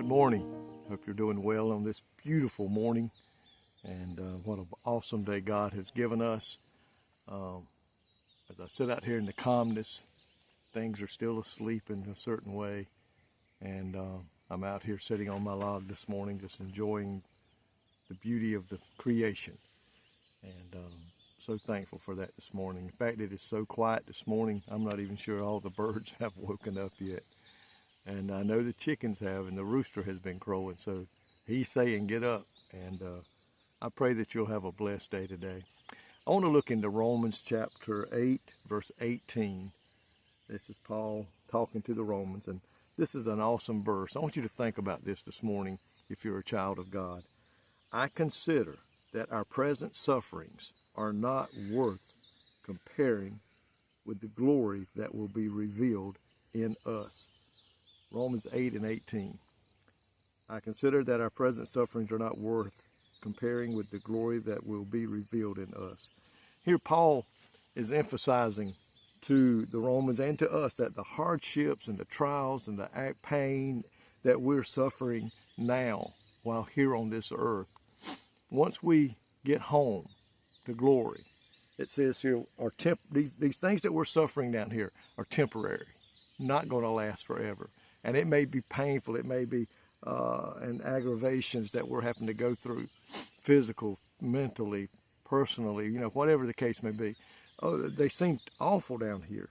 Good morning. Hope you're doing well on this beautiful morning. And what an awesome day God has given us. As I sit out here in the calmness, things are still asleep in a certain way. And I'm out here sitting on my log this morning, just enjoying the beauty of the creation. And so thankful for that this morning. In fact, it is so quiet this morning, I'm not even sure all the birds have woken up yet. And I know the chickens have, and the rooster has been crowing, so he's saying get up. And I pray that you'll have a blessed day today. I want to look into Romans chapter 8, verse 18. This is Paul talking to the Romans, and this is an awesome verse. I want you to think about this morning if you're a child of God. I consider that our present sufferings are not worth comparing with the glory that will be revealed in us. Romans 8 and 18. I consider that our present sufferings are not worth comparing with the glory that will be revealed in us. Here Paul is emphasizing to the Romans and to us that the hardships and the trials and the pain that we're suffering now while here on this earth, once we get home to glory, it says here, these things that we're suffering down here are temporary, not going to last forever. And it may be painful, it may be and aggravations that we're having to go through, physical, mentally, personally, whatever the case may be. Oh, they seem awful down here.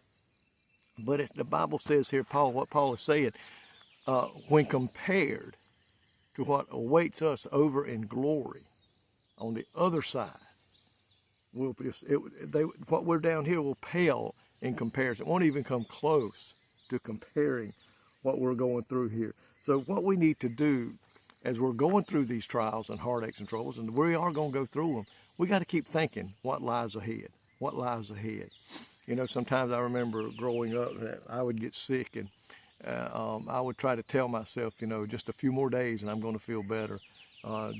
But the Bible says here, what Paul is saying, when compared to what awaits us over in glory on the other side, what we're down here will pale in comparison. It won't even come close to comparing what we're going through here. So what we need to do as we're going through these trials and heartaches and troubles, and we are going to go through them, we got to keep thinking what lies ahead. What lies ahead? Sometimes I remember growing up that I would get sick, and I would try to tell myself, just a few more days and I'm going to feel better.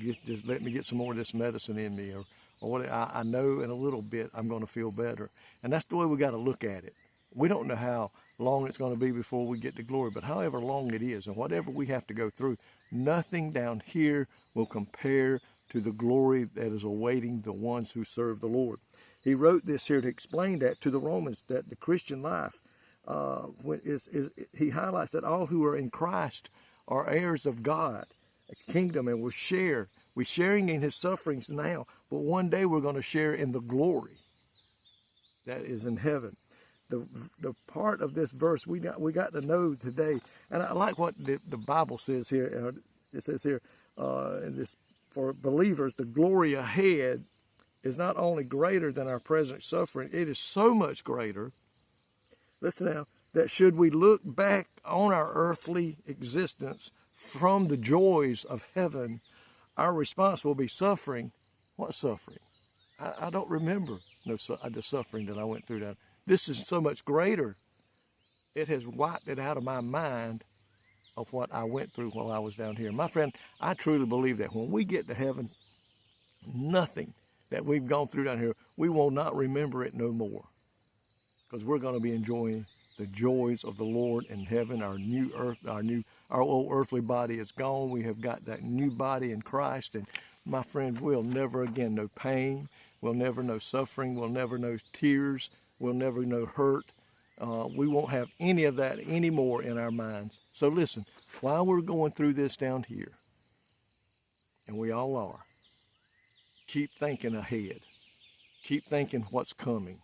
Just let me get some more of this medicine in me, or what I know in a little bit I'm going to feel better. And that's the way we got to look at it. We don't know how long it's going to be before we get to glory, but however long it is and whatever we have to go through, nothing down here will compare to the glory that is awaiting the ones who serve the Lord. He wrote this here to explain that to the Romans, that the Christian life, he highlights that all who are in Christ are heirs of God, a kingdom, and we're sharing in his sufferings now, but one day we're going to share in the glory that is in heaven. The part of this verse we got to know today, and I like what the Bible says here. It says here, for believers, the glory ahead is not only greater than our present suffering, it is so much greater, listen now, that should we look back on our earthly existence from the joys of heaven, our response will be suffering. What suffering? I don't remember the suffering that I went through down. This is so much greater. It has wiped it out of my mind of what I went through while I was down here. My friend, I truly believe that when we get to heaven, nothing that we've gone through down here, we will not remember it no more. Because we're going to be enjoying the joys of the Lord in heaven. Our new earth, our old earthly body is gone. We have got that new body in Christ. And my friend, we'll never again know pain. We'll never know suffering. We'll never know tears. We'll never know hurt. We won't have any of that anymore in our minds. So listen, while we're going through this down here, and we all are, keep thinking ahead. Keep thinking what's coming.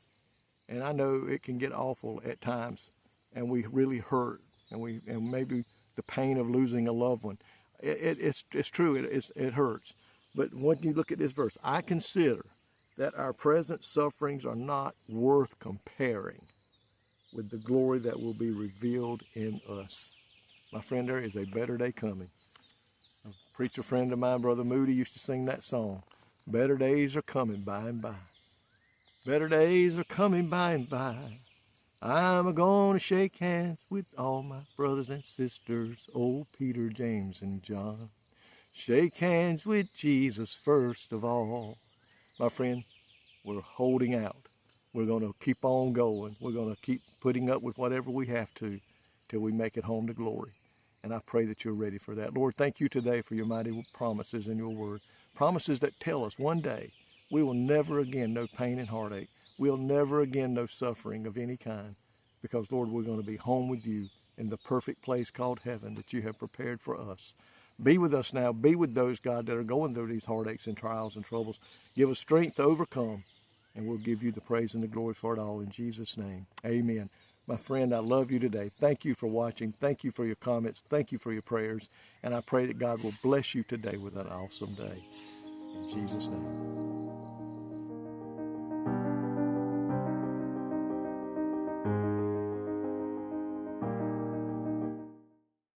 And I know it can get awful at times, and we really hurt, and maybe the pain of losing a loved one. It's true, it hurts. But when you look at this verse, I consider that our present sufferings are not worth comparing with the glory that will be revealed in us. My friend, there is a better day coming. A preacher friend of mine, Brother Moody, used to sing that song, better days are coming by and by. Better days are coming by and by. I'm a-gonna shake hands with all my brothers and sisters, old Peter, James, and John. Shake hands with Jesus first of all. My friend, we're holding out. We're going to keep on going. We're going to keep putting up with whatever we have to till we make it home to glory. And I pray that you're ready for that. Lord, thank you today for your mighty promises in your word. Promises that tell us one day we will never again know pain and heartache. We'll never again know suffering of any kind. Because, Lord, we're going to be home with you in the perfect place called heaven that you have prepared for us. Be with us now. Be with those, God, that are going through these heartaches and trials and troubles. Give us strength to overcome, and we'll give you the praise and the glory for it all in Jesus' name. Amen. My friend, I love you today. Thank you for watching. Thank you for your comments. Thank you for your prayers. And I pray that God will bless you today with an awesome day. In Jesus' name.